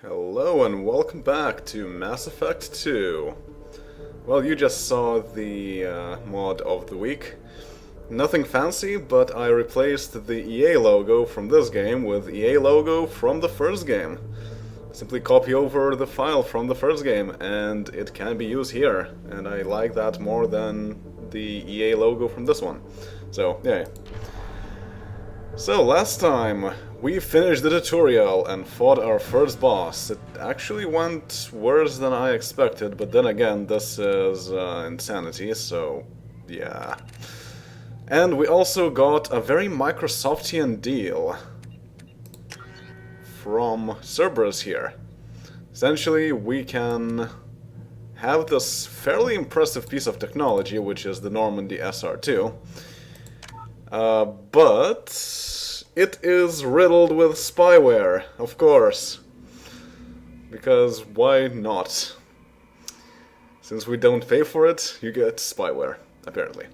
Hello and welcome back to Mass Effect 2. Well, you just saw the mod of the week. Nothing fancy, but I replaced the EA logo from this game with EA logo from the first game. Simply copy over the file from the first game and it can be used here. And I like that more than the EA logo from this one. So, yeah. So, last time we finished the tutorial and fought our first boss. It actually went worse than I expected, but then again, this is insanity, so yeah. And we also got a very Microsoftian deal from Cerberus here. Essentially, we can have this fairly impressive piece of technology, which is the Normandy SR2, but it is riddled with spyware, of course. Because why not? Since we don't pay for it, you get spyware, apparently.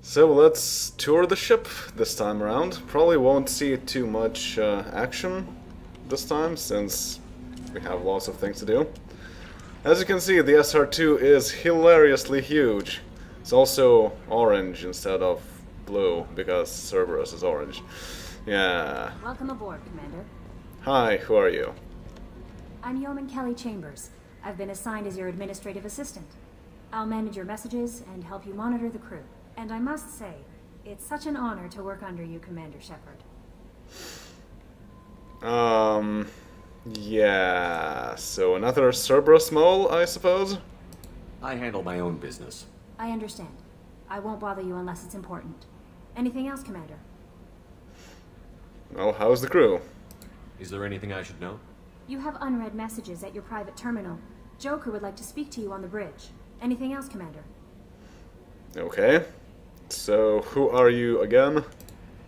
So let's tour the ship this time around. Probably won't see too much action this time, since we have lots of things to do. As you can see, the SR2 is hilariously huge. It's also orange instead of blue, because Cerberus is orange. Yeah. Welcome aboard, Commander. Hi, who are you? I'm Yeoman Kelly Chambers. I've been assigned as your administrative assistant. I'll manage your messages and help you monitor the crew. And I must say, it's such an honor to work under you, Commander Shepard. Yeah, so another Cerberus mole, I suppose? I handle my own business. I understand. I won't bother you unless it's important. Anything else, Commander? Well, how's the crew? Is there anything I should know? You have unread messages at your private terminal. Joker would like to speak to you on the bridge. Anything else, Commander? Okay. So, who are you again?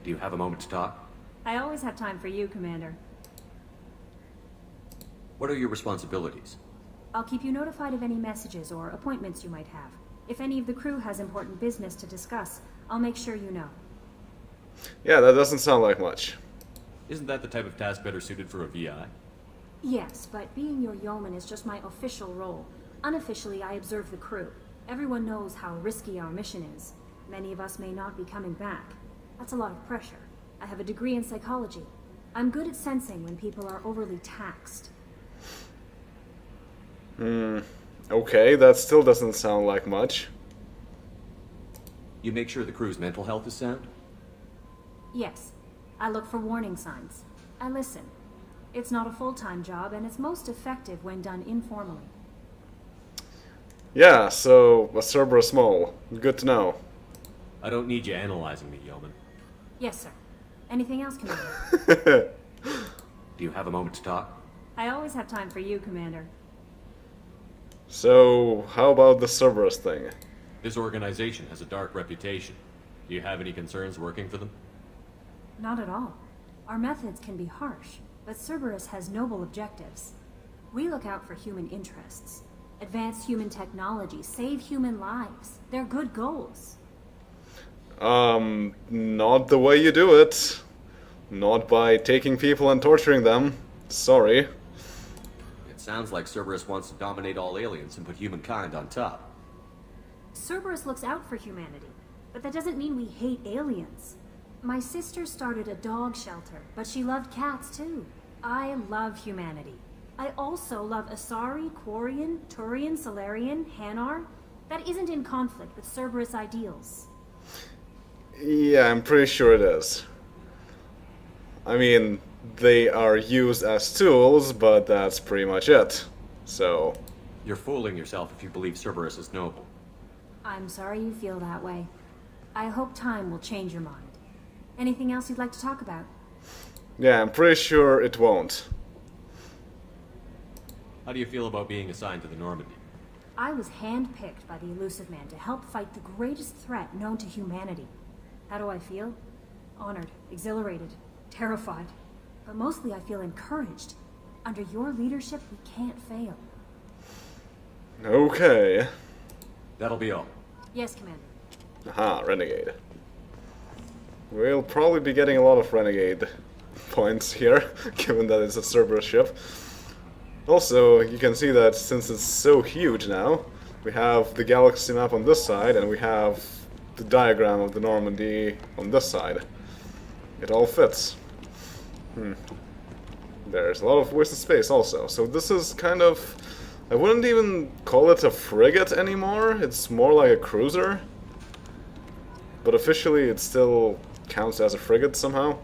Do you have a moment to talk? I always have time for you, Commander. What are your responsibilities? I'll keep you notified of any messages or appointments you might have. If any of the crew has important business to discuss, I'll make sure you know. Yeah, that doesn't sound like much. Isn't that the type of task better suited for a VI? Yes, but being your yeoman is just my official role. Unofficially, I observe the crew. Everyone knows how risky our mission is. Many of us may not be coming back. That's a lot of pressure. I have a degree in psychology. I'm good at sensing when people are overly taxed. Okay, that still doesn't sound like much. You make sure the crew's mental health is sound? Yes, I look for warning signs. I listen. It's not a full-time job, and it's most effective when done informally. Yeah, so a Cerberus mole. Good to know. I don't need you analyzing me, Yeoman. Yes, sir. Anything else, Commander? Do you have a moment to talk? I always have time for you, Commander. So, how about the Cerberus thing? This organization has a dark reputation. Do you have any concerns working for them? Not at all. Our methods can be harsh, but Cerberus has noble objectives. We look out for human interests. Advance human technology, save human lives. They're good goals. Not the way you do it. Not by taking people and torturing them. Sorry. It sounds like Cerberus wants to dominate all aliens and put humankind on top. Cerberus looks out for humanity, but that doesn't mean we hate aliens. My sister started a dog shelter, but she loved cats too. I love humanity. I also love Asari, Quarian, Turian, Solarian, Hanar. That isn't in conflict with Cerberus ideals. Yeah, I'm pretty sure it is. I mean, they are used as tools, but that's pretty much it. So... You're fooling yourself if you believe Cerberus is noble. I'm sorry you feel that way. I hope time will change your mind. Anything else you'd like to talk about? yeah, I'm pretty sure it won't. How do you feel about being assigned to the Normandy? I was handpicked by the Elusive Man to help fight the greatest threat known to humanity. How do I feel? Honored, exhilarated, terrified. But mostly I feel encouraged. Under your leadership, we can't fail. Okay. That'll be all. Yes, Commander. Aha, Renegade. We'll probably be getting a lot of Renegade point here, given that it's a Cerberus ship. Also, you can see that since it's so huge now, we have the galaxy map on this side, and we have the diagram of the Normandy on this side. It all fits. There's a lot of wasted space also. So this is kind of... I wouldn't even call it a frigate anymore. It's more like a cruiser. But officially it still counts as a frigate somehow.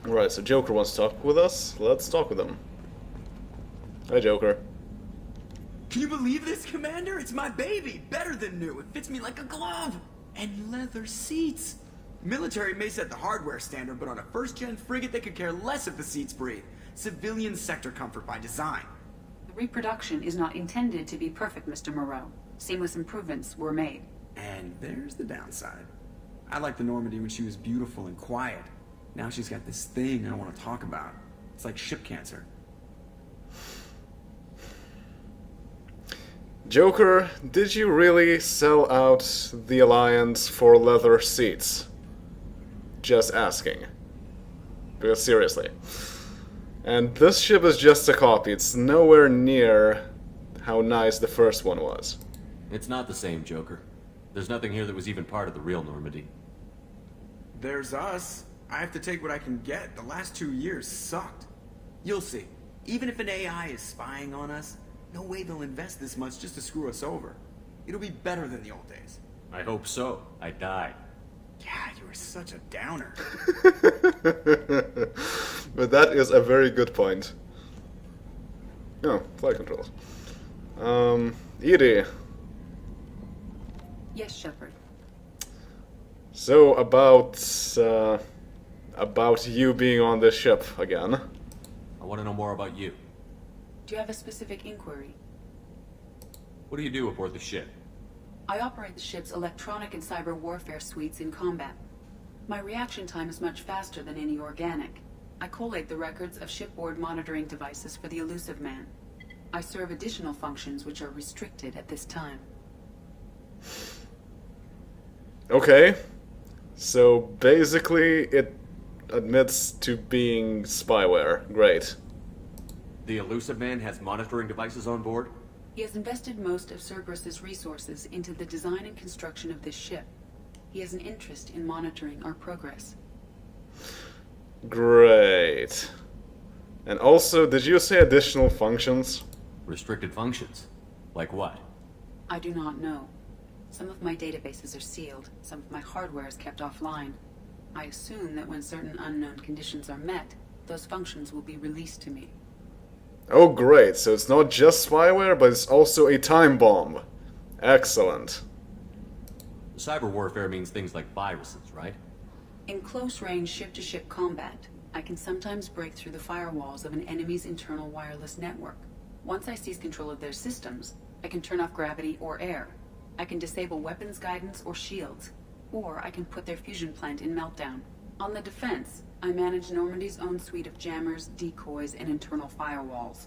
Alright, so Joker wants to talk with us. Let's talk with him. Hi, Joker. Can you believe this, Commander? It's my baby! Better than new. It fits me like a glove! And leather seats! Military may set the hardware standard, but on a first-gen frigate they could care less if the seats breathe. Civilian sector comfort by design. The reproduction is not intended to be perfect, Mr. Moreau. Seamless improvements were made. And there's the downside. I liked the Normandy when she was beautiful and quiet. Now she's got this thing I don't want to talk about. It's like ship cancer. Joker, did you really sell out the Alliance for leather seats? Just asking. Because seriously. And this ship is just a copy. It's nowhere near how nice the first one was. It's not the same, Joker. There's nothing here that was even part of the real Normandy. There's us. I have to take what I can get. The last 2 years sucked. You'll see. Even if an AI is spying on us, no way they'll invest this much just to screw us over. It'll be better than the old days. I hope so. I died. Yeah, you were such a downer. But that is a very good point. Oh, flight controls. Edie. Yes, Shepard. So about you being on this ship again. I want to know more about you. Do you have a specific inquiry? What do you do aboard the ship? I operate the ship's electronic and cyber warfare suites in combat. My reaction time is much faster than any organic. I collate the records of shipboard monitoring devices for the elusive man. I serve additional functions which are restricted at this time. Okay. So basically it admits to being spyware. Great. The elusive man has monitoring devices on board? He has invested most of Cerberus's resources into the design and construction of this ship. He has an interest in monitoring our progress. Great. And also, did you say additional functions? Restricted functions? Like what? I do not know. Some of my databases are sealed, some of my hardware is kept offline. I assume that when certain unknown conditions are met, those functions will be released to me. Oh great, so it's not just spyware, but it's also a time bomb. Excellent. Cyber warfare means things like viruses, right? In close-range ship-to-ship combat, I can sometimes break through the firewalls of an enemy's internal wireless network. Once I seize control of their systems, I can turn off gravity or air. I can disable weapons guidance or shields, or I can put their fusion plant in meltdown. On the defense, I manage Normandy's own suite of jammers, decoys, and internal firewalls.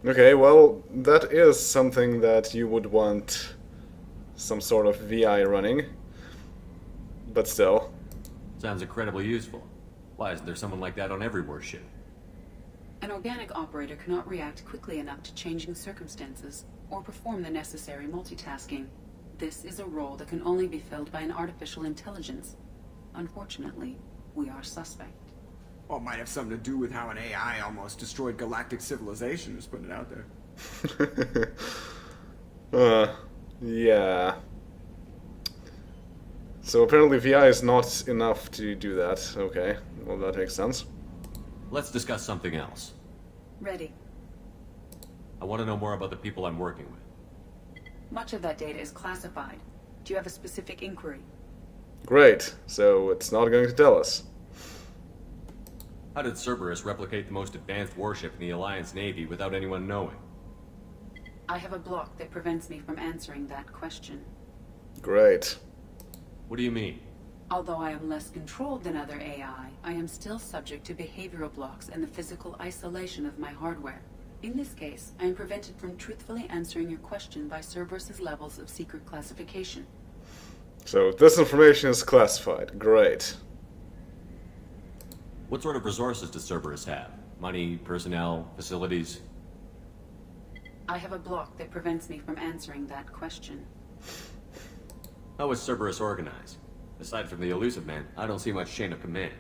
Okay, well, that is something that you would want some sort of VI running. But still. Sounds incredibly useful. Why isn't there someone like that on every warship? An organic operator cannot react quickly enough to changing circumstances, or perform the necessary multitasking. This is a role that can only be filled by an artificial intelligence. Unfortunately, we are suspect. Well, it might have something to do with how an AI almost destroyed galactic civilization, just putting it out there. Yeah. So apparently VI is not enough to do that. Okay, well that makes sense. Let's discuss something else. Ready. I want to know more about the people I'm working with. Much of that data is classified. Do you have a specific inquiry? Great, so it's not going to tell us. How did Cerberus replicate the most advanced warship in the Alliance Navy without anyone knowing? I have a block that prevents me from answering that question. Great. What do you mean? Although I am less controlled than other AI, I am still subject to behavioral blocks and the physical isolation of my hardware. In this case, I am prevented from truthfully answering your question by Cerberus's levels of secret classification. So this information is classified. Great. What sort of resources does Cerberus have? Money, personnel, facilities? I have a block that prevents me from answering that question. How is Cerberus organized? Aside from the elusive man, I don't see much chain of command.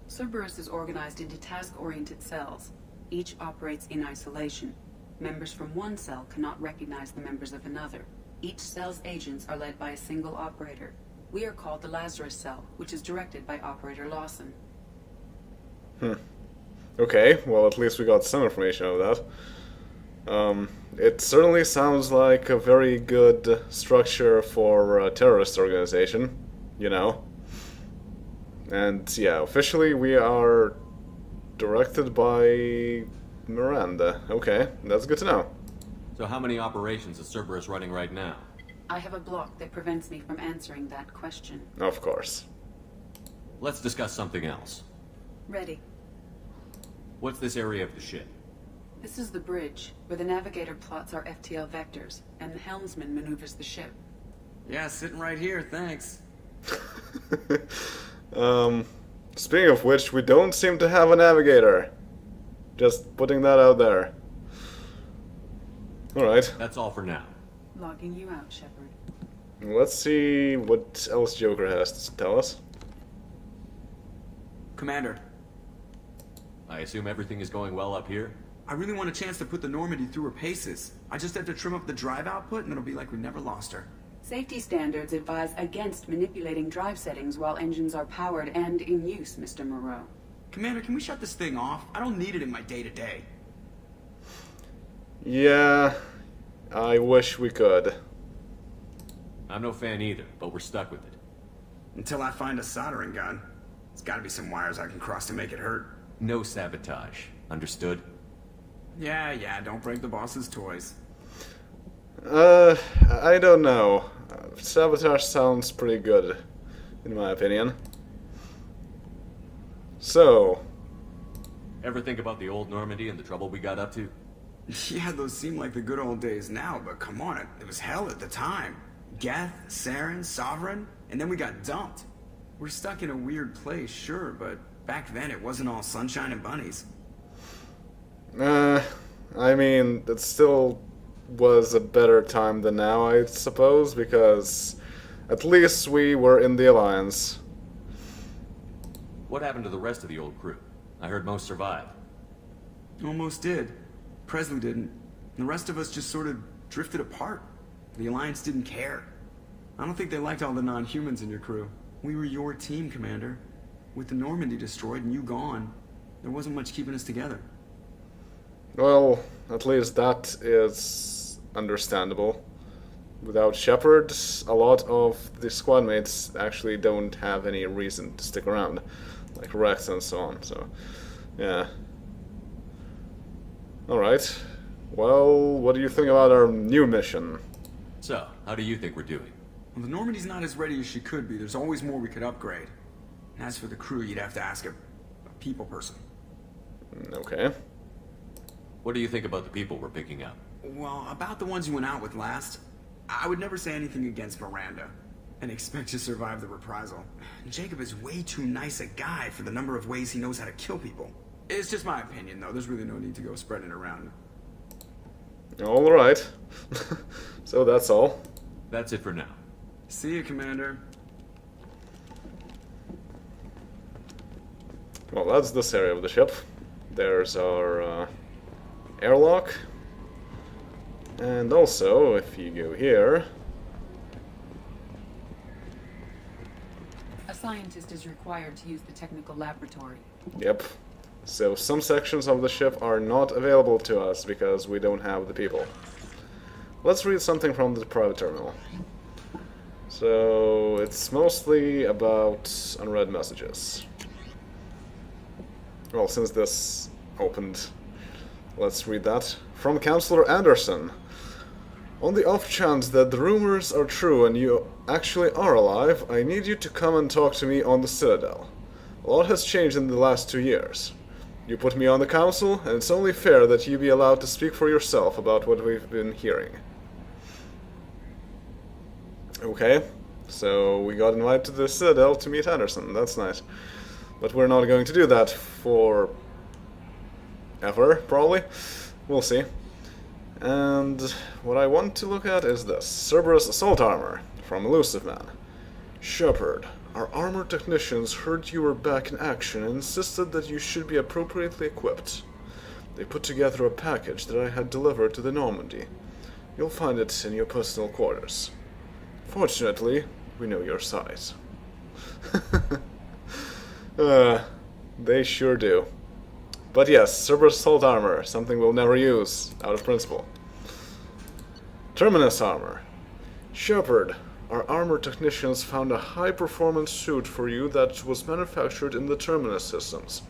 Cerberus is organized into task-oriented cells. Each operates in isolation. Members from one cell cannot recognize the members of another. Each cell's agents are led by a single operator. We are called the Lazarus Cell, which is directed by Operator Lawson. Okay, well at least we got some information out of that. It certainly sounds like a very good structure for a terrorist organization, you know. And yeah, officially we are directed by Miranda. Okay, that's good to know. So how many operations is Cerberus running right now? I have a block that prevents me from answering that question. Of course. Let's discuss something else. Ready. What's this area of the ship? This is the bridge, where the navigator plots our FTL vectors, and the helmsman maneuvers the ship. Yeah, sitting right here, thanks. Speaking of which, we don't seem to have a navigator. Just putting that out there. Alright, That's all for now. Logging you out, Shepard. let's see what else Joker has to tell us. Commander, I assume everything is going well up here? I really want a chance to put the Normandy through her paces. I just have to trim up the drive output and it'll be like we never lost her. Safety standards advise against manipulating drive settings while engines are powered and in use, Mr. Moreau. Commander, can we shut this thing off? I don't need it in my day-to-day. Yeah, I wish we could. I'm no fan either, but we're stuck with it. Until I find a soldering gun. There's gotta be some wires I can cross to make it hurt. No sabotage. Understood? Yeah, don't break the boss's toys. I don't know. Sabotage sounds pretty good, in my opinion. So, Ever think about the old Normandy and the trouble we got up to? Yeah, those seem like the good old days now, but come on, it was hell at the time. Geth, Saren, Sovereign, and then we got dumped. We're stuck in a weird place, sure, but back then it wasn't all sunshine and bunnies. I mean, it still was a better time than now, I suppose, because at least we were in the Alliance. What happened to the rest of the old crew? I heard most survived. Almost did. Presley didn't. And the rest of us just sort of drifted apart. The Alliance didn't care. I don't think they liked all the non-humans in your crew. We were your team, Commander. With the Normandy destroyed and you gone, there wasn't much keeping us together. Well, at least that is understandable. Without Shepard, a lot of the squad mates actually don't have any reason to stick around, like Rex and so on, so, yeah. Alright, well, what do you think about our new mission? So, how do you think we're doing? Well, the Normandy's not as ready as she could be. There's always more we could upgrade. And as for the crew, you'd have to ask a people person. Okay. What do you think about the people we're picking up? Well, about the ones you went out with last, I would never say anything against Miranda, and expect to survive the reprisal. Jacob is way too nice a guy for the number of ways he knows how to kill people. It's just my opinion, though. There's really no need to go spreading it around. Alright. So that's all. That's it for now. See you, Commander. Well, that's this area of the ship. There's our airlock. And also, if you go here... A scientist is required to use the technical laboratory. Yep. So some sections of the ship are not available to us because we don't have the people. Let's read something from the private terminal. So it's mostly about unread messages. Well, since this opened, let's read that. From Counselor Anderson. On the off chance that the rumors are true and you actually are alive, I need you to come and talk to me on the Citadel. A lot has changed in the last 2 years. You put me on the council, and it's only fair that you be allowed to speak for yourself about what we've been hearing. Okay, so we got invited to the Citadel to meet Anderson. That's nice. But we're not going to do that for ever, probably. We'll see. And what I want to look at is this. Cerberus Assault Armor from Elusive Man. Shepard, our armor technicians heard you were back in action and insisted that you should be appropriately equipped. They put together a package that I had delivered to the Normandy. You'll find it in your personal quarters. Fortunately, we know your size. They sure do. But yes, Cerberus Assault Armor, something we'll never use, out of principle. Terminus Armor. Shepard, our armor technicians found a high-performance suit for you that was manufactured in the Terminus Systems.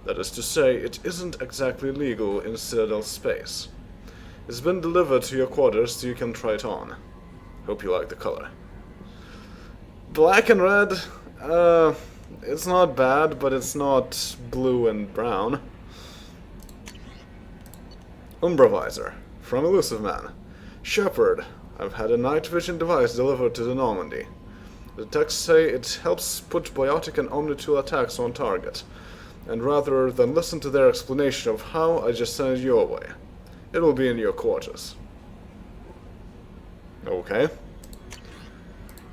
That is to say, it isn't exactly legal in Citadel space. It's been delivered to your quarters so you can try it on. Hope you like the color. Black and red, it's not bad, but it's not blue and brown. Umbra Visor, from Elusive Man. Shepard, I've had a night vision device delivered to the Normandy. The texts say it helps put biotic and omni-tool attacks on target. And rather than listen to their explanation of how, I just send it your way. It'll be in your quarters. Okay.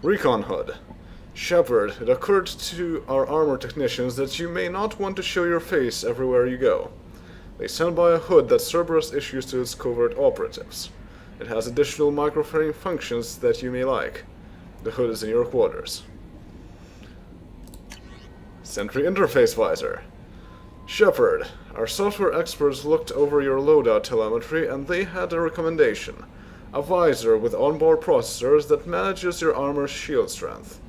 Recon Hood. Shepard, it occurred to our armor technicians that you may not want to show your face everywhere you go. They send by a hood that Cerberus issues to its covert operatives. It has additional microframe functions that you may like. The hood is in your quarters. Sentry Interface Visor. Shepard, our software experts looked over your loadout telemetry and they had a recommendation. A visor with onboard processors that manages your armor's shield strength.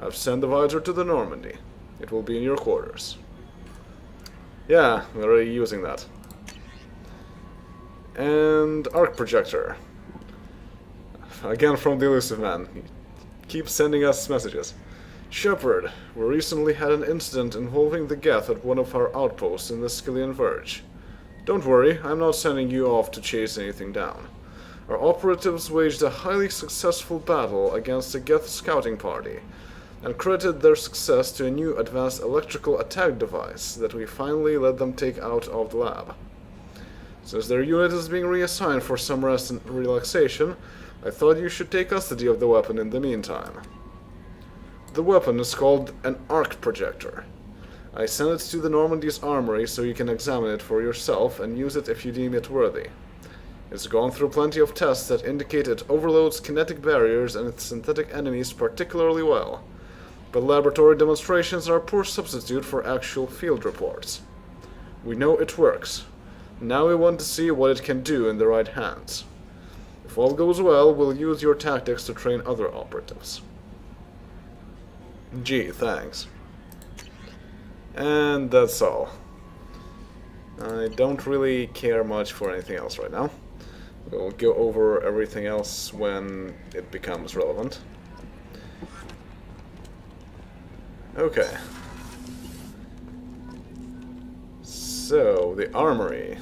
I've sent the visor to the Normandy. It will be in your quarters. Yeah, we're already using that. And Arc Projector. Again from the Elusive Man. He keeps sending us messages. Shepard, we recently had an incident involving the Geth at one of our outposts in the Skillian Verge. Don't worry, I'm not sending you off to chase anything down. Our operatives waged a highly successful battle against a Geth scouting party, and credited their success to a new advanced electrical attack device that we finally let them take out of the lab. Since their unit is being reassigned for some rest and relaxation, I thought you should take custody of the weapon in the meantime. The weapon is called an Arc Projector. I sent it to the Normandy's Armory so you can examine it for yourself and use it if you deem it worthy. It's gone through plenty of tests that indicate it overloads kinetic barriers and its synthetic enemies particularly well, but laboratory demonstrations are a poor substitute for actual field reports. We know it works. Now we want to see what it can do in the right hands. If all goes well, we'll use your tactics to train other operatives. Gee, thanks. And that's all. I don't really care much for anything else right now. We'll go over everything else when it becomes relevant. Okay. So, the Armory.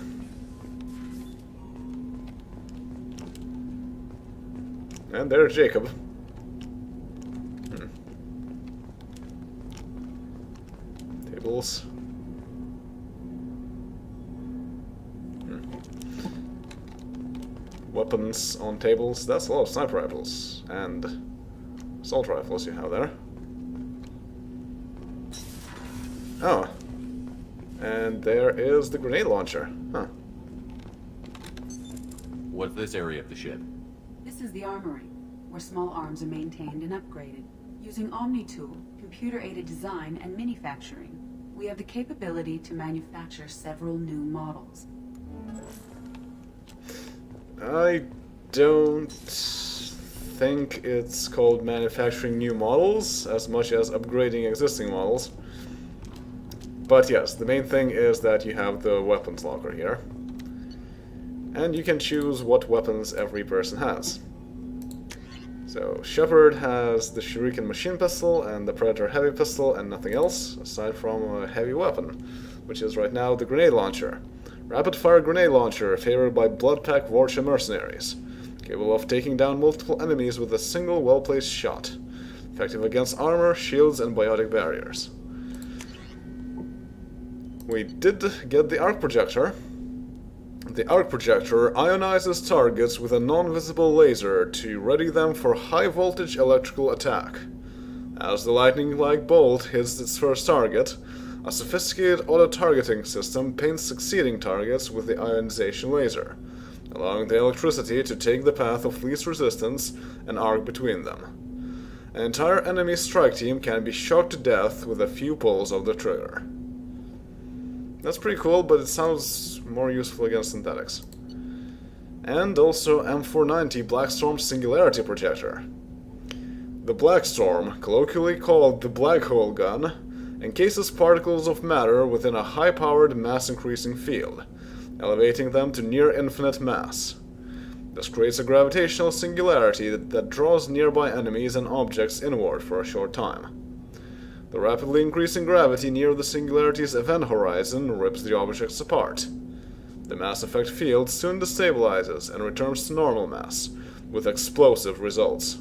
And there's Jacob. Tables. Weapons on tables. That's a lot of sniper rifles. And assault rifles you have there. Oh. And there is the grenade launcher. Huh. What's this area of the ship? This is the Armory, where small arms are maintained and upgraded. Using Omni-Tool, computer-aided design, and manufacturing, we have the capability to manufacture several new models. I don't think it's called manufacturing new models as much as upgrading existing models. But yes, the main thing is that you have the weapons locker here. And you can choose what weapons every person has. So, Shepard has the Shuriken machine pistol and the Predator heavy pistol and nothing else, aside from a heavy weapon, which is right now the grenade launcher. Rapid-fire grenade launcher favored by Bloodpack Warcha mercenaries, capable of taking down multiple enemies with a single well-placed shot, effective against armor, shields, and biotic barriers. We did get the arc projector. The arc projector ionizes targets with a non-visible laser to ready them for high-voltage electrical attack. As the lightning-like bolt hits its first target, a sophisticated auto-targeting system paints succeeding targets with the ionization laser, allowing the electricity to take the path of least resistance and arc between them. An entire enemy strike team can be shocked to death with a few pulls of the trigger. That's pretty cool, but it sounds more useful against synthetics. And also M490 Blackstorm Singularity Projector. The Blackstorm, colloquially called the Black Hole Gun, encases particles of matter within a high-powered mass-increasing field, elevating them to near-infinite mass. This creates a gravitational singularity that draws nearby enemies and objects inward for a short time. The rapidly increasing gravity near the singularity's event horizon rips the objects apart. The mass effect field soon destabilizes and returns to normal mass, with explosive results.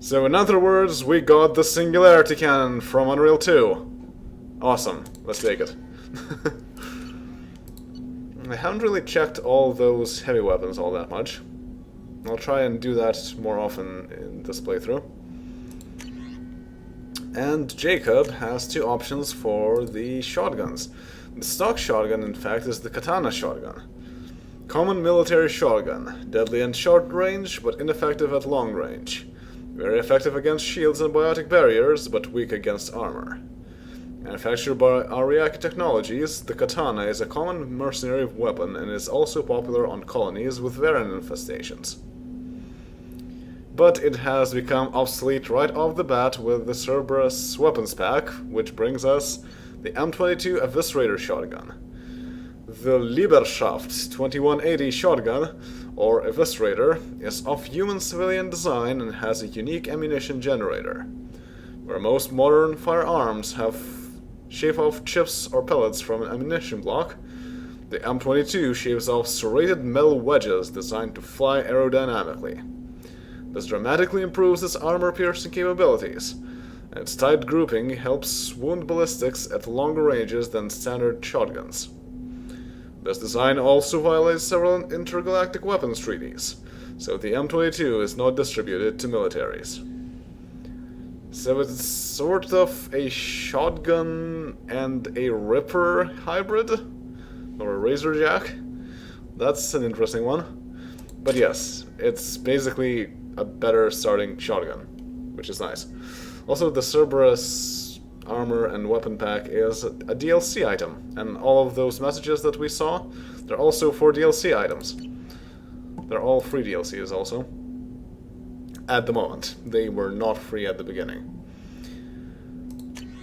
So in other words, we got the Singularity Cannon from Unreal 2. Awesome, let's take it. I haven't really checked all those heavy weapons all that much. I'll try and do that more often in this playthrough. And Jacob has two options for the shotguns. The stock shotgun, in fact, is the katana shotgun. Common military shotgun, deadly at short range, but ineffective at long range. Very effective against shields and biotic barriers, but weak against armor. Manufactured by Ariake Technologies, the katana is a common mercenary weapon and is also popular on colonies with Varren infestations. But it has become obsolete right off the bat with the Cerberus weapons pack, which brings us the M22 Eviscerator shotgun. The Liberschaft 2180 shotgun, or Eviscerator, is of human civilian design and has a unique ammunition generator. Where most modern firearms shave off chips or pellets from an ammunition block, the M22 shaves off serrated metal wedges designed to fly aerodynamically. This dramatically improves its armor-piercing capabilities, and its tight grouping helps wound ballistics at longer ranges than standard shotguns. This design also violates several intergalactic weapons treaties, so the M22 is not distributed to militaries. So it's sort of a shotgun and a Ripper hybrid? Or a Razorjack? That's an interesting one. But yes, it's basically a better starting shotgun, which is nice. Also, the Cerberus armor and weapon pack is a DLC item, and all of those messages that we saw, they're also for DLC items. They're all free DLCs also. At the moment. They were not free at the beginning.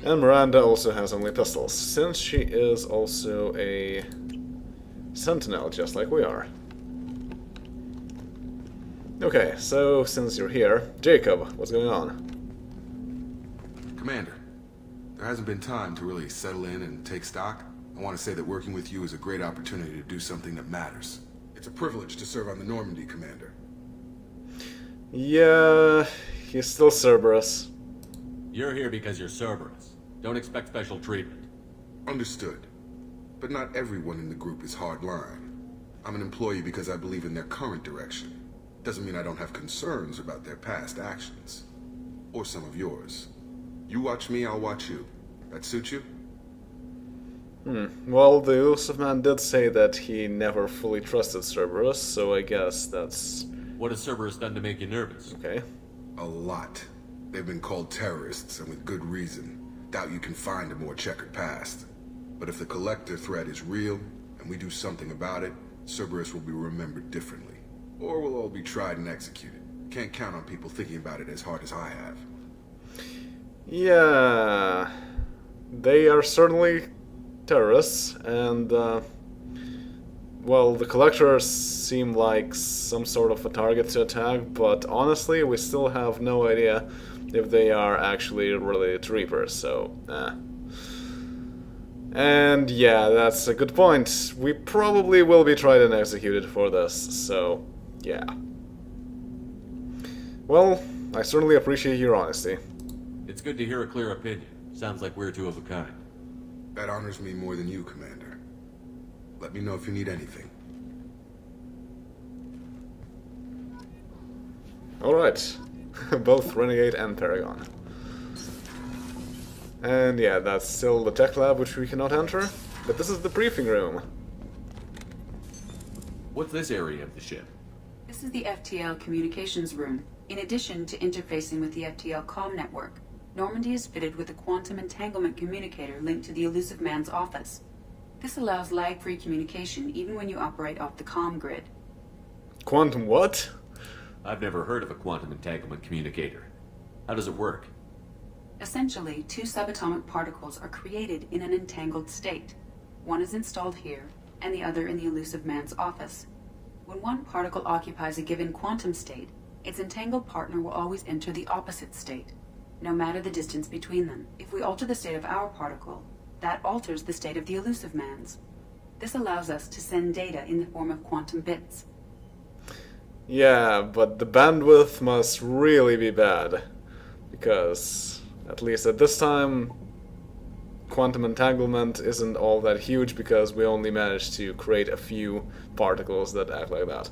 And Miranda also has only pistols, since she is also a sentinel, just like we are. Okay, so since you're here, Jacob, what's going on? Commander, there hasn't been time to really settle in and take stock. I want to say that working with you is a great opportunity to do something that matters. It's a privilege to serve on the Normandy, Commander. Yeah, he's still Cerberus. You're here because you're Cerberus. Don't expect special treatment. Understood. But not everyone in the group is hardline. I'm an employee because I believe in their current direction. Doesn't mean I don't have concerns about their past actions. Or some of yours. You watch me, I'll watch you. That suit you? Well, the elusive man did say that he never fully trusted Cerberus, so I guess that's... What has Cerberus done to make you nervous? okay. A lot. They've been called terrorists, and with good reason. Doubt you can find a more checkered past. But if the Collector threat is real, and we do something about it, Cerberus will be remembered differently. Or we'll all be tried and executed. Can't count on people thinking about it as hard as I have. Yeah... They are certainly terrorists, and, well, the Collectors seem like some sort of a target to attack, but honestly, we still have no idea if they are actually related to Reapers, so, And yeah, that's a good point. We probably will be tried and executed for this, so, yeah. Well, I certainly appreciate your honesty. It's good to hear a clear opinion. Sounds like we're two of a kind. That honors me more than you, Commander. Let me know if you need anything. Alright. Both Renegade and Paragon. And yeah, that's still the tech lab, which we cannot enter. But this is the briefing room. What's this area of the ship? This is the Ftl Communications Room. In addition to interfacing with the Ftl comm network, Normandy is fitted with a quantum entanglement communicator linked to the Elusive Man's office. This allows lag-free communication even when you operate off the comm grid. Quantum what? I've never heard of a quantum entanglement communicator. How does it work? Essentially, two subatomic particles are created in an entangled state. One is installed here, and the other in the Elusive Man's office. When one particle occupies a given quantum state, its entangled partner will always enter the opposite state, no matter the distance between them. If we alter the state of our particle, that alters the state of the Elusive Man's. This allows us to send data in the form of quantum bits. Yeah, but the bandwidth must really be bad. Because, at least at this time, quantum entanglement isn't all that huge because we only managed to create a few particles that act like that.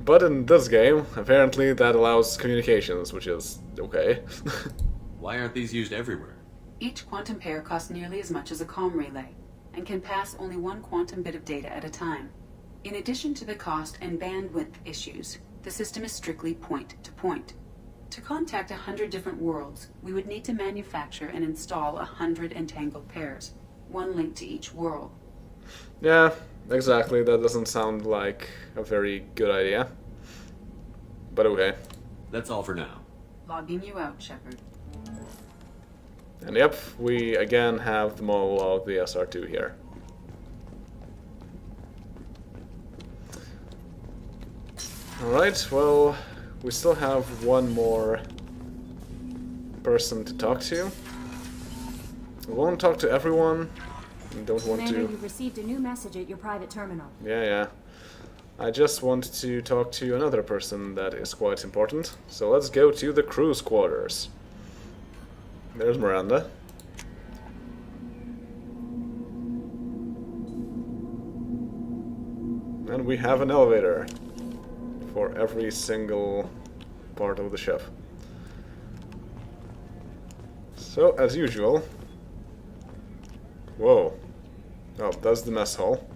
But in this game, apparently that allows communications, which is okay. Why aren't these used everywhere? Each quantum pair costs nearly as much as a comm relay, and can pass only one quantum bit of data at a time. In addition to the cost and bandwidth issues, the system is strictly point-to-point. To contact 100 different worlds, we would need to manufacture and install 100 entangled pairs, one linked to each world. Yeah, exactly. That doesn't sound like a very good idea. But okay. That's all for now. Logging you out, Shepard. And yep, we again have the model of the SR2 here. Alright, well, we still have one more person to talk to. We won't talk to everyone. We don't want Commander, to... you received a new message at your private terminal. Yeah. I just want to talk to another person that is quite important. So let's go to the crew's quarters. There's Miranda. And we have an elevator for every single part of the ship. So, as usual... Whoa. Oh, that's the mess hall.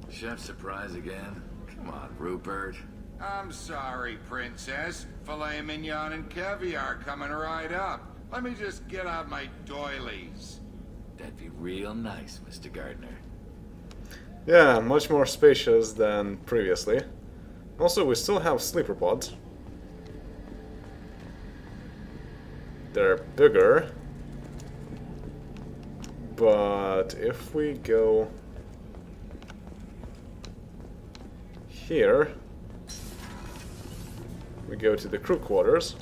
Chef surprise again? Come on, Rupert. I'm sorry, Princess. Filet mignon and caviar coming right up. Let me just get out my doilies. That'd be real nice, Mr. Gardner. Yeah, much more spacious than previously. Also, we still have sleeper pods. They're bigger. But if we go here, we go to the crew quarters.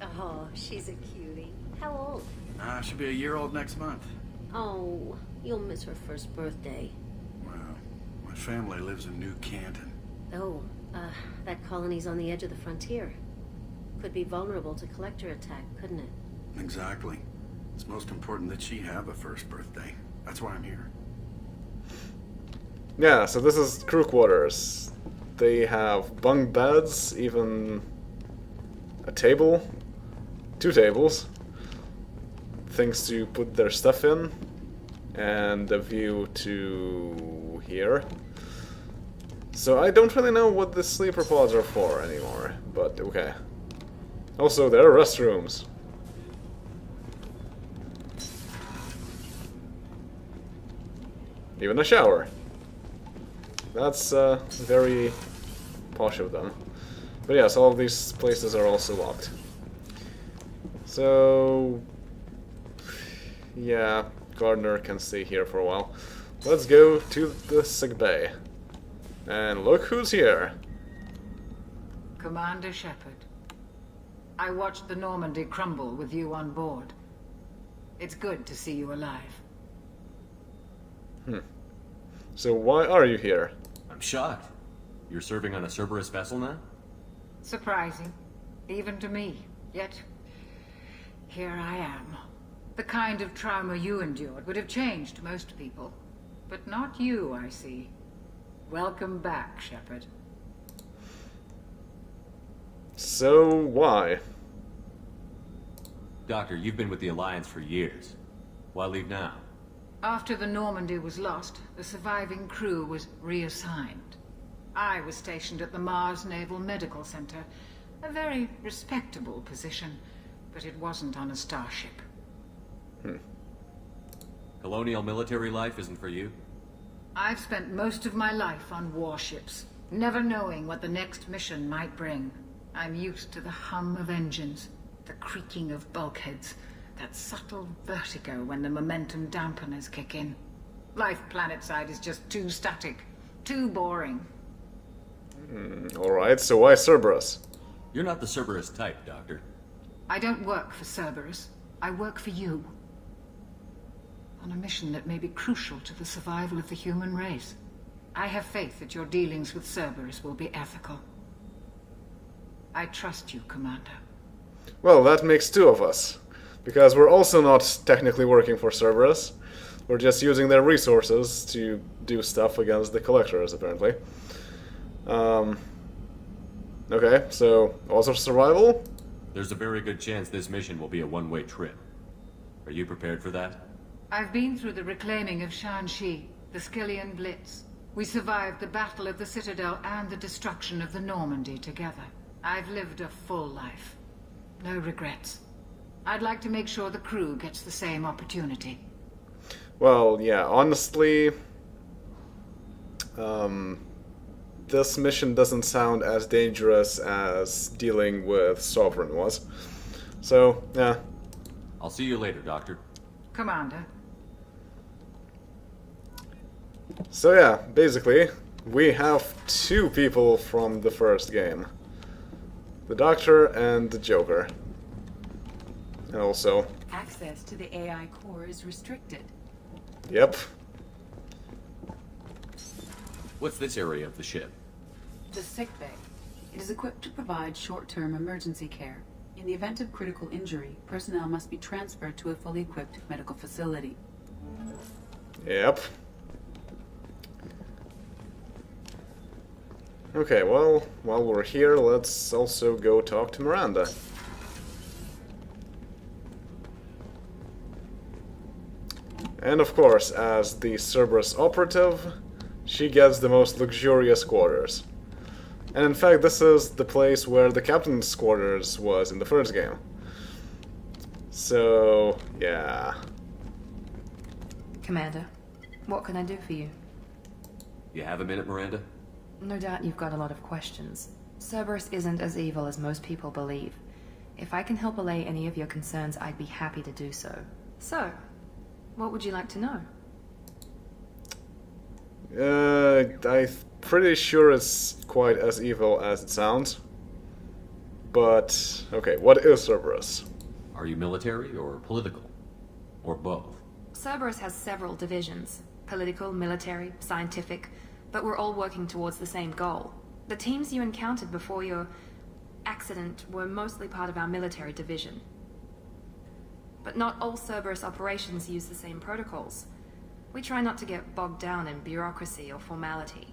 Oh, she's a cutie. How old? She'll be a year old next month. Oh, you'll miss her first birthday. Wow. My family lives in New Canton. Oh, that colony's on the edge of the frontier. Could be vulnerable to collector attack, couldn't it? Exactly. It's most important that she have a first birthday. That's why I'm here. Yeah, so this is crew quarters. They have bunk beds, even a table, 2 tables, things to put their stuff in, and a view to here. So I don't really know what the sleeper pods are for anymore, but okay. Also, there are restrooms. Even a shower. That's very posh of them. But yes, all of these places are also locked. So... yeah, Gardner can stay here for a while. Let's go to the sick bay. And look who's here. Commander Shepard. I watched the Normandy crumble with you on board. It's good to see you alive. So why are you here? I'm shocked. You're serving on a Cerberus vessel now? Surprising, even to me. Yet, here I am. The kind of trauma you endured would have changed most people. But not you, I see. Welcome back, Shepard. So, why? Doctor, you've been with the Alliance for years. Why leave now? After the Normandy was lost, the surviving crew was reassigned. I was stationed at the Mars Naval Medical Center. A very respectable position, but it wasn't on a starship. Colonial military life isn't for you? I've spent most of my life on warships, never knowing what the next mission might bring. I'm used to the hum of engines, the creaking of bulkheads, that subtle vertigo when the momentum dampeners kick in. Life planetside is just too static, too boring. Alright, so why Cerberus? You're not the Cerberus type, Doctor. I don't work for Cerberus. I work for you. On a mission that may be crucial to the survival of the human race. I have faith that your dealings with Cerberus will be ethical. I trust you, Commander. Well, that makes two of us. Because we're also not technically working for Cerberus. We're just using their resources to do stuff against the Collectors, apparently. Okay, so also survival? There's a very good chance this mission will be a one-way trip. Are you prepared for that? I've been through the reclaiming of Shanxi, the Skillian Blitz. We survived the Battle of the Citadel and the destruction of the Normandy together. I've lived a full life. No regrets. I'd like to make sure the crew gets the same opportunity. Well, yeah, honestly, this mission doesn't sound as dangerous as dealing with Sovereign was. So, yeah. I'll see you later, Doctor. Commander. So yeah, basically, we have two people from the first game. The Doctor and the Joker. And also... Access to the AI core is restricted. Yep. What's this area of the ship? The sickbay. It is equipped to provide short-term emergency care. In the event of critical injury, personnel must be transferred to a fully equipped medical facility. Yep. Okay, well, while we're here, let's also go talk to Miranda. And of course, as the Cerberus operative, she gets the most luxurious quarters. And in fact, this is the place where the captain's quarters was in the first game. So, yeah. Commander, what can I do for you? You have a minute, Miranda? No doubt you've got a lot of questions. Cerberus isn't as evil as most people believe. If I can help allay any of your concerns, I'd be happy to do so. So, what would you like to know? I'm pretty sure it's quite as evil as it sounds. But, okay, what is Cerberus? Are you military or political? Or both? Cerberus has several divisions. Political, military, scientific, but we're all working towards the same goal. The teams you encountered before your accident were mostly part of our military division. But not all Cerberus operations use the same protocols. We try not to get bogged down in bureaucracy or formality.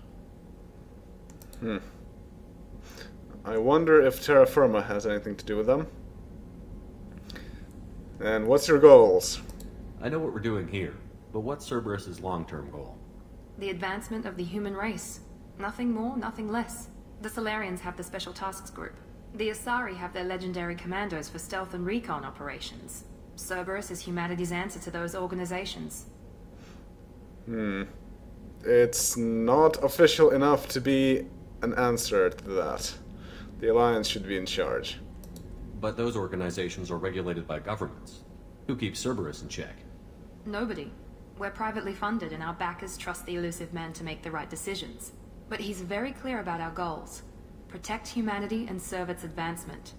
I wonder if terra firma has anything to do with them. And what's your goals? I know what we're doing here, but what's Cerberus's long-term goal? The advancement of the human race. Nothing more, nothing less. The Solarians have the Special Tasks Group. The Asari have their legendary commandos for stealth and recon operations. Cerberus is humanity's answer to those organizations. It's not official enough to be an answer to that. The Alliance should be in charge. But those organizations are regulated by governments. Who keeps Cerberus in check? Nobody. We're privately funded and our backers trust the elusive man to make the right decisions. But he's very clear about our goals. Protect humanity and serve its advancement.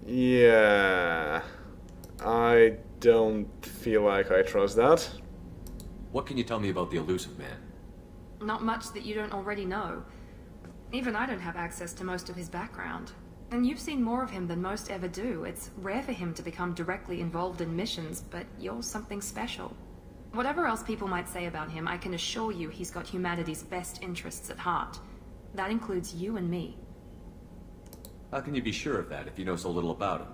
Yeah... I don't feel like I trust that. What can you tell me about the elusive man? Not much that you don't already know. Even I don't have access to most of his background. And you've seen more of him than most ever do. It's rare for him to become directly involved in missions, but you're something special. Whatever else people might say about him, I can assure you he's got humanity's best interests at heart. That includes you and me. How can you be sure of that if you know so little about him?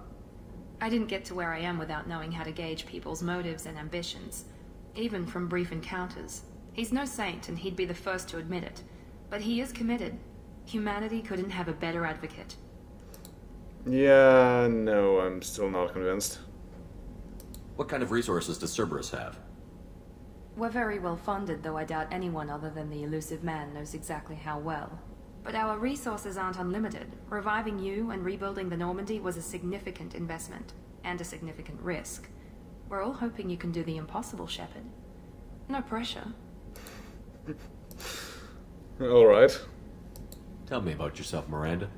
I didn't get to where I am without knowing how to gauge people's motives and ambitions, even from brief encounters. He's no saint, and he'd be the first to admit it. But he is committed. Humanity couldn't have a better advocate. Yeah, no, I'm still not convinced. What kind of resources does Cerberus have? We're very well funded, though I doubt anyone other than the elusive man knows exactly how well. But our resources aren't unlimited. Reviving you and rebuilding the Normandy was a significant investment, and a significant risk. We're all hoping you can do the impossible, Shepard. No pressure. Alright. Tell me about yourself, Miranda.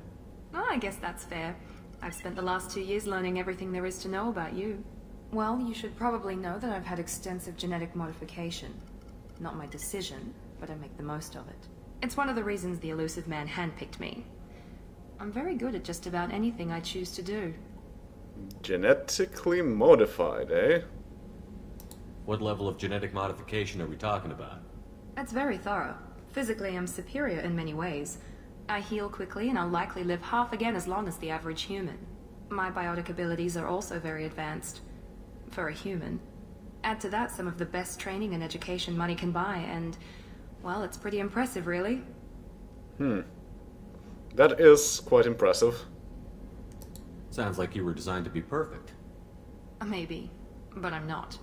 Oh, I guess that's fair. I've spent the last 2 years learning everything there is to know about you. Well, you should probably know that I've had extensive genetic modification. Not my decision, but I make the most of it. It's one of the reasons the elusive man handpicked me. I'm very good at just about anything I choose to do. Genetically modified, eh? What level of genetic modification are we talking about? That's very thorough. Physically, I'm superior in many ways. I heal quickly, and I'll likely live half again as long as the average human. My biotic abilities are also very advanced. For a human. Add to that some of the best training and education money can buy, and, well, it's pretty impressive, really. That is quite impressive. Sounds like you were designed to be perfect. Maybe, but I'm not.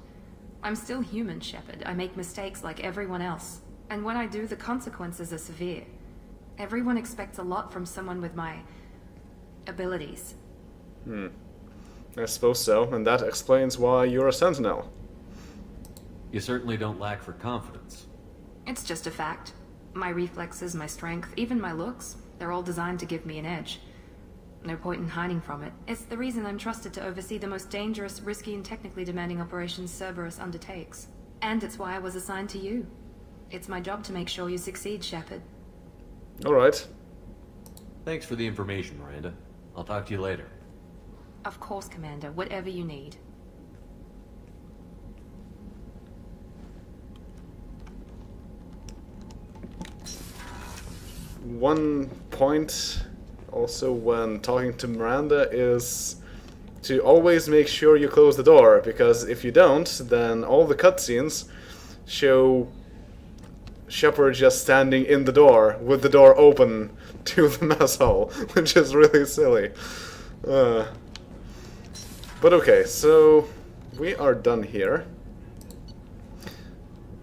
I'm still human, Shepard. I make mistakes like everyone else. And when I do, the consequences are severe. Everyone expects a lot from someone with my abilities. I suppose so, and that explains why you're a sentinel. You certainly don't lack for confidence. It's just a fact. My reflexes, my strength, even my looks, they're all designed to give me an edge. No point in hiding from it. It's the reason I'm trusted to oversee the most dangerous, risky, and technically demanding operations Cerberus undertakes. And it's why I was assigned to you. It's my job to make sure you succeed, Shepard. Alright. Thanks for the information, Miranda. I'll talk to you later. Of course, Commander. Whatever you need. One point also when talking to Miranda is to always make sure you close the door, because if you don't, then all the cutscenes show Shepard just standing in the door with the door open to the mess hall, which is really silly. But okay, so we are done here.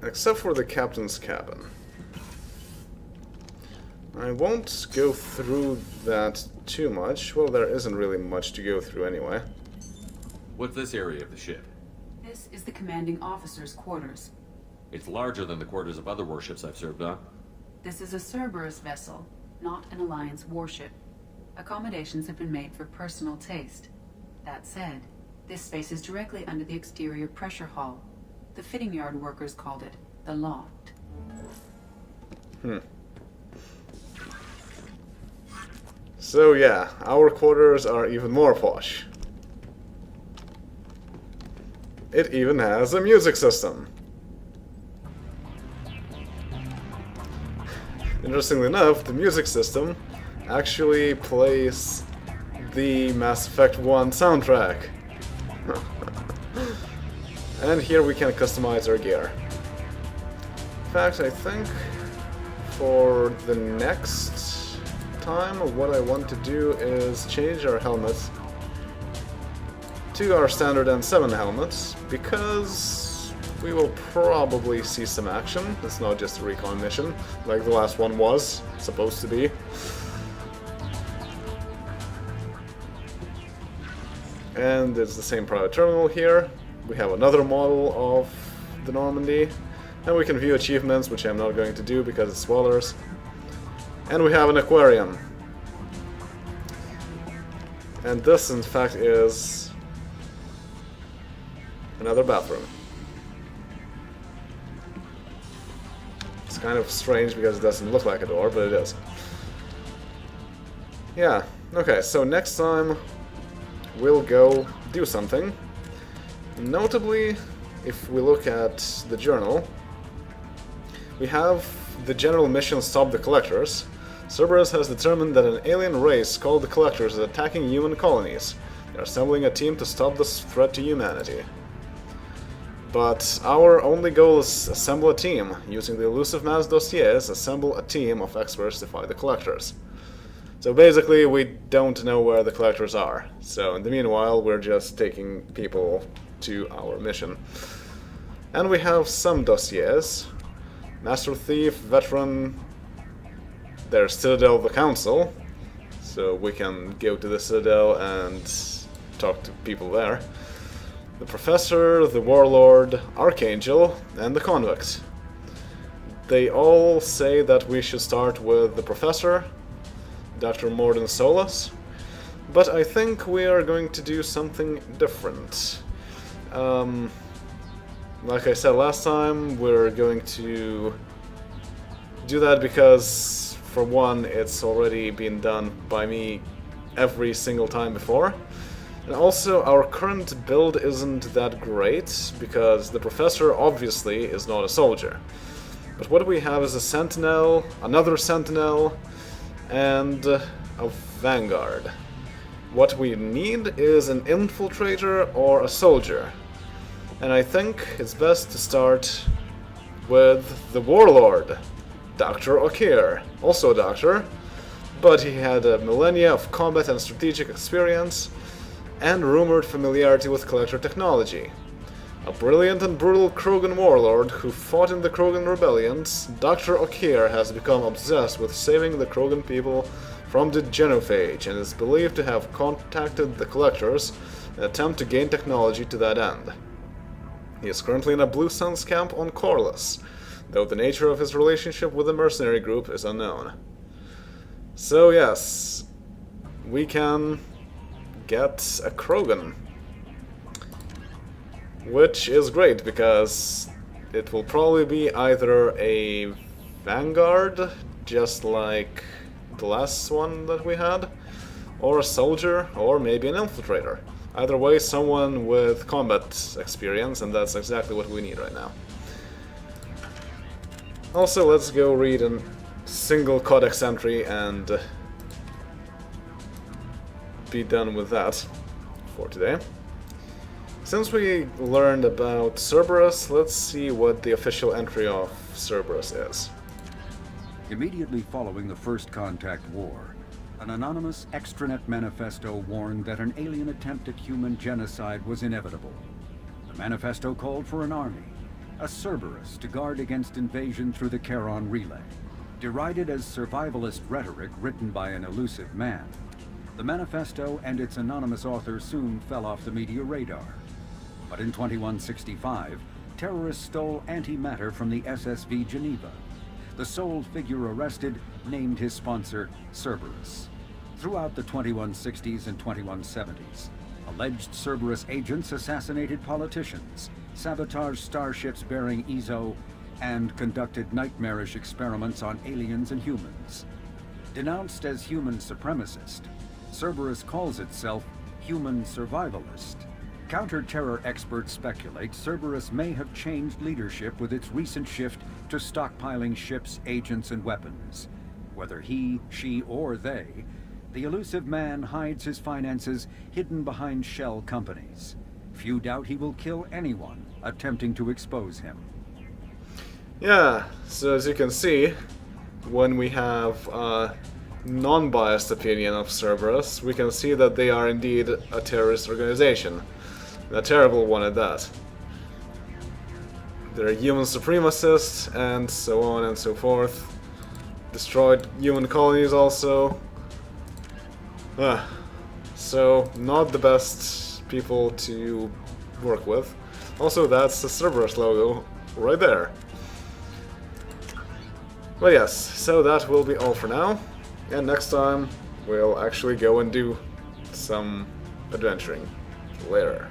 Except for the captain's cabin. I won't go through that too much. Well, there isn't really much to go through anyway. What's this area of the ship? This is the commanding officer's quarters. It's larger than the quarters of other warships I've served on. This is a Cerberus vessel, not an Alliance warship. Accommodations have been made for personal taste. That said, this space is directly under the exterior pressure hull. The fitting yard workers called it the loft. So yeah, our quarters are even more posh. It even has a music system. Interestingly enough, the music system actually plays the Mass Effect 1 soundtrack. And here we can customize our gear. In fact, I think for the next time, what I want to do is change our helmets to our standard N7 helmets, because we will probably see some action. It's not just a recon mission, like the last one was supposed to be. And it's the same private terminal here. We have another model of the Normandy, and we can view achievements, which I'm not going to do because it's spoilers. And we have an aquarium. And this, in fact, is another bathroom. It's kind of strange because it doesn't look like a door, but it is. Yeah, Okay, so next time we'll go do something. Notably, if we look at the journal, we have the general mission Stop the Collectors. Cerberus has determined that an alien race called the Collectors is attacking human colonies. They are assembling a team to stop this threat to humanity. But our only goal is assemble a team. Using the Elusive Man's dossiers, assemble a team of experts to fight the Collectors. So basically, we don't know where the Collectors are. So in the meanwhile, we're just taking people to our mission. And we have some dossiers. Master Thief, Veteran, there's Citadel of the Council. So we can go to the Citadel and talk to people there. The Professor, the Warlord, Archangel, and the Convict. They all say that we should start with the Professor, Dr. Morden Solas, but I think we are going to do something different. Like I said last time, we're going to do that because, for one, it's already been done by me every single time before. And also, our current build isn't that great, because the Professor obviously is not a soldier. But what we have is a Sentinel, another Sentinel, and a vanguard. What we need is an infiltrator or a soldier. And I think it's best to start with the Warlord, Dr. Okir. Also a doctor, but he had a millennia of combat and strategic experience, and rumored familiarity with Collector technology. A brilliant and brutal Krogan warlord who fought in the Krogan rebellions, Dr. Okir has become obsessed with saving the Krogan people from the Genophage and is believed to have contacted the Collectors in an attempt to gain technology to that end. He is currently in a Blue Suns camp on Corliss, though the nature of his relationship with the mercenary group is unknown. So yes, we can get a Krogan. Which is great, because it will probably be either a vanguard, just like the last one that we had, or a soldier, or maybe an infiltrator. Either way, someone with combat experience, and that's exactly what we need right now. Also, let's go read a single codex entry and be done with that for today. Since we learned about Cerberus, let's see what the official entry of Cerberus is. Immediately following the First Contact War, an anonymous extranet manifesto warned that an alien attempt at human genocide was inevitable. The manifesto called for an army, a Cerberus, to guard against invasion through the Charon Relay. Derided as survivalist rhetoric written by an elusive man, the manifesto and its anonymous author soon fell off the media radar. But in 2165, terrorists stole antimatter from the SSV Geneva. The sole figure arrested named his sponsor Cerberus. Throughout the 2160s and 2170s, alleged Cerberus agents assassinated politicians, sabotaged starships bearing Ezo, and conducted nightmarish experiments on aliens and humans. Denounced as human supremacist, Cerberus calls itself human survivalist. Counter-terror experts speculate Cerberus may have changed leadership with its recent shift to stockpiling ships, agents, and weapons. Whether he, she, or they, the elusive man hides his finances hidden behind shell companies. Few doubt he will kill anyone attempting to expose him. Yeah, so as you can see, when we have a non-biased opinion of Cerberus, we can see that they are indeed a terrorist organization. A terrible one at that. They're human supremacists, and so on and so forth. Destroyed human colonies also. So, not the best people to work with. Also, that's the Cerberus logo right there. But yes, so that will be all for now. And next time, we'll actually go and do some adventuring. Later.